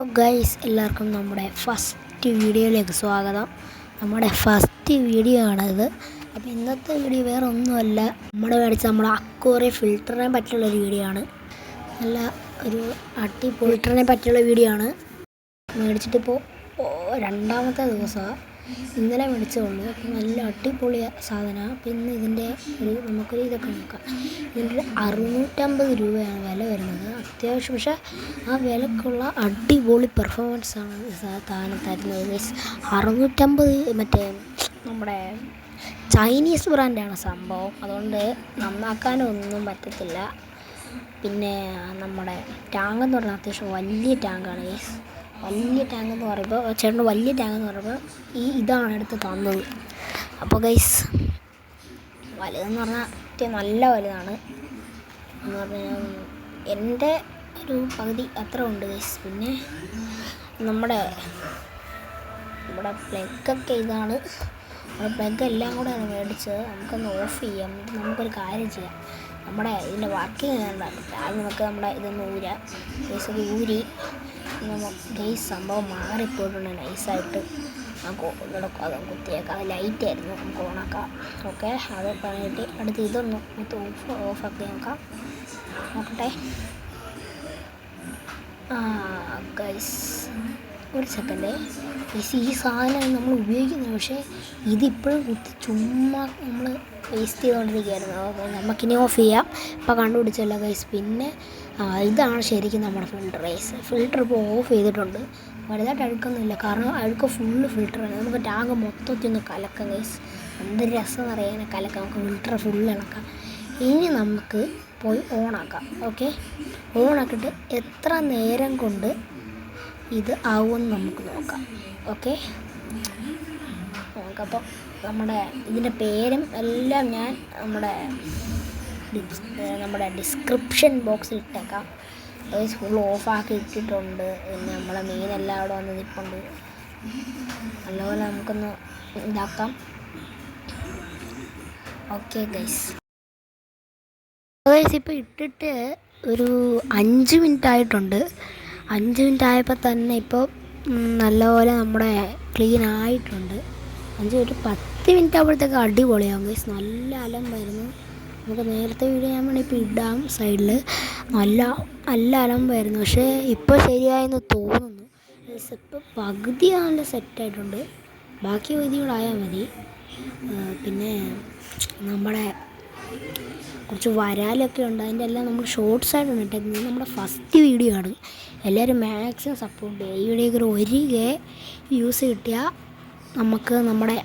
Guys എല്ലാവർക്കും നമ്മുടെ first വീഡിയോയിലേക്ക് സ്വാഗതം. നമ്മുടെ ഫസ്റ്റ് വീഡിയോ ആണിത്. അപ്പോൾ ഇന്നത്തെ വീഡിയോ വേറെ ഒന്നുമല്ല, നമ്മുടെ അക്വേറിയം ഫിൽറ്ററിനെ പറ്റിയുള്ളൊരു വീഡിയോ ആണ്. നല്ല ഒരു ഫിൽറ്ററിനെ പറ്റിയുള്ള വീഡിയോ ആണ്. മേടിച്ചിട്ടിപ്പോൾ രണ്ടാമത്തെ ദിവസമാണ്. ഇന്നലെ മേടിച്ചതുള്ളൂ. അപ്പം നല്ല അടിപൊളി സാധനമാണ്. അപ്പം ഇന്ന് ഇതിൻ്റെ നമുക്കൊരു ഇതൊക്കെ നോക്കാം. ഇതിൻ്റെ 650 രൂപയാണ് വില വരുന്നത്. അത്യാവശ്യം പക്ഷേ ആ വിലക്കുള്ള അടിപൊളി പെർഫോമൻസാണ് സാധനം തരുന്നത്. 650 മറ്റേ നമ്മുടെ ചൈനീസ് ബ്രാൻഡാണ് സംഭവം. അതുകൊണ്ട് നന്നാക്കാനൊന്നും പറ്റത്തില്ല. പിന്നെ നമ്മുടെ ടാങ്ക് എന്ന് പറഞ്ഞാൽ അത്യാവശ്യം വലിയ ടാങ്കാണ് ഗൈസ്. വലിയ ടാങ്ക് എന്ന് പറയുമ്പോൾ ചേട്ടന് വലിയ ടാങ്ക് എന്ന് പറയുമ്പോൾ ഇതാണ് എടുത്ത് തന്നത്. അപ്പോൾ ഗൈസ് വലുതെന്ന് പറഞ്ഞാൽ നല്ല വലുതാണ് എന്ന് പറഞ്ഞാൽ എൻ്റെ ഒരു പകുതി അത്ര ഉണ്ട് ഗൈസ്. പിന്നെ നമ്മുടെ പ്ലഗൊക്കെ ഇതാണ്. പ്ലഗ് എല്ലാം കൂടെയാണ് മേടിച്ചത്. നമുക്കൊന്ന് ഓഫ് ചെയ്യാം. നമുക്കൊരു കാര്യം ചെയ്യാം. നമ്മുടെ ഇതിൻ്റെ വർക്കിംഗ് ഉണ്ടാകും. അത് നമുക്ക് ഇതൊന്ന് ഊരാം. ഗൈസ് അത് ഊരി ഗൈസ് സംഭവം മാറിപ്പോയിട്ടുണ്ട് നൈസായിട്ട്. നമുക്ക് അത് കുത്തിയേക്കാം. അത് ലൈറ്റായിരുന്നു, നമുക്ക് ഓണാക്കാം. ഓക്കെ, അത് പണിയിട്ട് അടുത്ത് ഇതൊന്ന് ഓഫാക്കി നോക്കട്ടെ. ഗൈസ് ഒരു സെക്കൻഡ്. ഈ സാധനം നമ്മൾ ഉപയോഗിക്കുന്നത്, പക്ഷേ ഇതിപ്പോഴും കുത്തി ചുമ്മാ നമ്മൾ വേസ്റ്റ് ചെയ്തുകൊണ്ടിരിക്കുകയായിരുന്നു. അപ്പോൾ നമുക്കിനി ഓഫ് ചെയ്യാം. ഇപ്പോൾ കണ്ടുപിടിച്ചല്ലോ ഗൈസ്. പിന്നെ ഇതാണ് ശരിക്കും നമ്മുടെ ഫിൽറ്റർ ഗൈസ്. ഫിൽറ്റർ ഇപ്പോൾ ഓഫ് ചെയ്തിട്ടുണ്ട്. വലുതായിട്ട് അഴുക്കൊന്നുമില്ല, കാരണം അഴുക്ക് ഫുള്ള് ഫിൽറ്ററാണ്. നമുക്ക് ടാങ്ക് മൊത്തത്തിൽ ഒന്ന് കലക്കാം ഗൈസ്. എന്തൊരു രസം അറിയാൻ കലക്കാം. നമുക്ക് ഫിൽറ്റർ ഫുള്ള് ഇളക്കാം. ഇനി നമുക്ക് പോയി ഓണാക്കാം. ഓക്കെ, ഓണാക്കിയിട്ട് എത്ര നേരം കൊണ്ട് ഇത് ആവുമെന്ന് നമുക്ക് നോക്കാം. ഓക്കെ, നമുക്കപ്പോൾ ഇതിൻ്റെ പേരും എല്ലാം ഞാൻ നമ്മുടെ ഡിസ്ക്രിപ്ഷൻ ബോക്സിൽ ഇട്ടേക്കാം. ഫുൾ ഓഫാക്കി ഇട്ടിട്ടുണ്ട്. പിന്നെ നമ്മളെ മീനെല്ലാം അവിടെ വന്ന് നിൽപ്പുണ്ട്. നല്ലപോലെ നമുക്കൊന്ന് ഇതാക്കാം. ഓക്കെ ഗൈസ്, ഇപ്പോൾ ഇട്ടിട്ട് ഒരു 5 മിനിറ്റ് ആയിട്ടുണ്ട്. 5 മിനിറ്റ് ആയപ്പോൾ തന്നെ ഇപ്പോൾ നല്ലപോലെ നമ്മുടെ ക്ലീൻ ആയിട്ടുണ്ട്. 10 മിനിറ്റ് ആകുമ്പോഴത്തേക്ക് അടിപൊളിയാകും ഗൈസ്. നല്ല അലമ്പായിരുന്നു. നമുക്ക് നേരത്തെ വീഡിയോ ഞാൻ വേണമെങ്കിൽ ഇപ്പോൾ ഇടാം സൈഡിൽ. നല്ല അലമ്പായിരുന്നു. പക്ഷേ ഇപ്പോൾ ശരിയായെന്ന് തോന്നുന്നു. ഇപ്പോൾ പകുതി നല്ല സെറ്റായിട്ടുണ്ട്. ബാക്കി പകുതി കൂടെ ആയാൽ മതി. പിന്നെ നമ്മുടെ കുറച്ച് വരാലൊക്കെ ഉണ്ട്. അതിൻ്റെ എല്ലാം നമ്മൾ ഷോർട്ട്സായിട്ടാണ് ഇട്ടേക്കുന്നത്. നമ്മുടെ ഫസ്റ്റ് വീഡിയോ ആണ്. എല്ലാവരും മാക്സിമം സപ്പോർട്ട് ചെയ്യുക. ഈ വീഡിയോക്ക് ഒരു 1K വ്യൂസ് കിട്ടിയാൽ നമുക്ക് നമ്മുടെ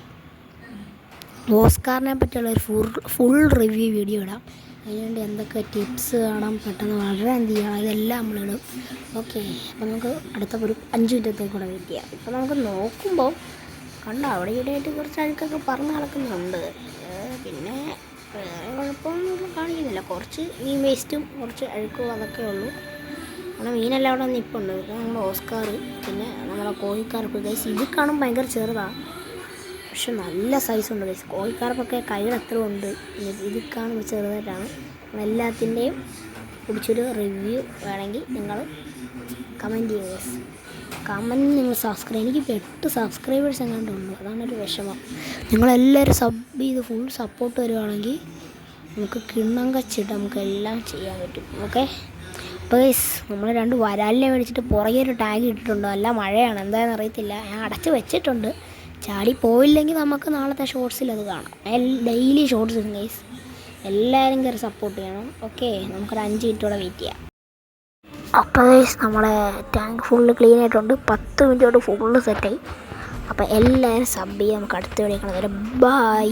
ഓസ്കാറിനെ പറ്റിയുള്ളൊരു ഫുൾ റിവ്യൂ വീഡിയോ ഇടാം. അതിനുവേണ്ടി എന്തൊക്കെ ടിപ്സ് കാണാം, പെട്ടെന്ന് വളരെ എന്ത് ചെയ്യണം, ഇതെല്ലാം നമ്മളിടും. ഓക്കെ, അപ്പോൾ നമുക്ക് അടുത്ത ഒരു 5 മിനിറ്റത്തേക്ക് കൂടെ വെയിറ്റ് ചെയ്യാം. ഇപ്പോൾ നമുക്ക് നോക്കുമ്പോൾ അവിടെ ഇവിടെയായിട്ട് കുറച്ച് അഴുക്കൊക്കെ പറഞ്ഞ് നടക്കുന്നുണ്ട്. പിന്നെ വേറെ കുഴപ്പമൊന്നും കാണിക്കുന്നില്ല. കുറച്ച് മീൻ വേസ്റ്റും കുറച്ച് അഴുക്കും അതൊക്കെ ഉള്ളൂ. നമ്മുടെ മീനെല്ലാം അവിടെ നിൽപ്പുണ്ട്. നമ്മുടെ ഓസ്കാർ, പിന്നെ നമ്മുടെ കോഴിക്കാർപ്പ് ഗൈസ്. ഇത് കാണും ഭയങ്കര ചെറുതാണ്, പക്ഷെ നല്ല സൈസുണ്ട് ഗൈസ്. കോഴിക്കാർപ്പൊക്കെ കയ്യുടെ അത്ര ഉണ്ട്. ഇത് കാണുമ്പോൾ ചെറുതായിട്ടാണ്. എല്ലാത്തിൻ്റെയും കുറിച്ചൊരു റിവ്യൂ വേണമെങ്കിൽ നിങ്ങൾ കമൻറ്റ് ചെയ്യുക ഗൈസ്. കമൻറ്റ് നിങ്ങൾ എനിക്കിപ്പോൾ 8 സബ്സ്ക്രൈബേഴ്സ് എങ്ങാണ്ട് ഉള്ളൂ. അതാണൊരു വിഷമം. നിങ്ങളെല്ലാവരും സബ് ചെയ്ത് ഫുൾ സപ്പോർട്ട് വരുവാണെങ്കിൽ നമുക്ക് കിണ്ണം കച്ചിട്ട് നമുക്ക് എല്ലാം ചെയ്യാൻ പറ്റും. ഓക്കെ, അപ്പോൾ ഗൈസ് നമ്മൾ 2 വരാലിനെ മേടിച്ചിട്ട് പുറകെ ഒരു ടാഗ് ഇട്ടിട്ടുണ്ട്. നല്ല മഴയാണ്, എന്താണെന്ന് അറിയത്തില്ല. ഞാൻ അടച്ച് വെച്ചിട്ടുണ്ട്. ചാടി പോയില്ലെങ്കിൽ നമുക്ക് നാളത്തെ ഷോർട്സിൽ അത് കാണാം. ഡെയിലി ഷോർട്സ് ഇടും ഗൈസ്. എല്ലാവരും കയറി സപ്പോർട്ട് ചെയ്യണം. ഓക്കെ, നമുക്കൊരു 5 മിനിറ്റോടെ വെയിറ്റ് ചെയ്യാം. അപ്പോൾ ഗൈസ് നമ്മളെ ടാങ്ക് ഫുള്ള് ക്ലീൻ ആയിട്ടുണ്ട്. 10 മിനിറ്റോട് ഫുള്ള് സെറ്റായി. അപ്പോൾ എല്ലാവരും സബ് ചെയ്യാം. നമുക്ക് അടുത്ത വീഡിയോ കാണാം. ബൈ.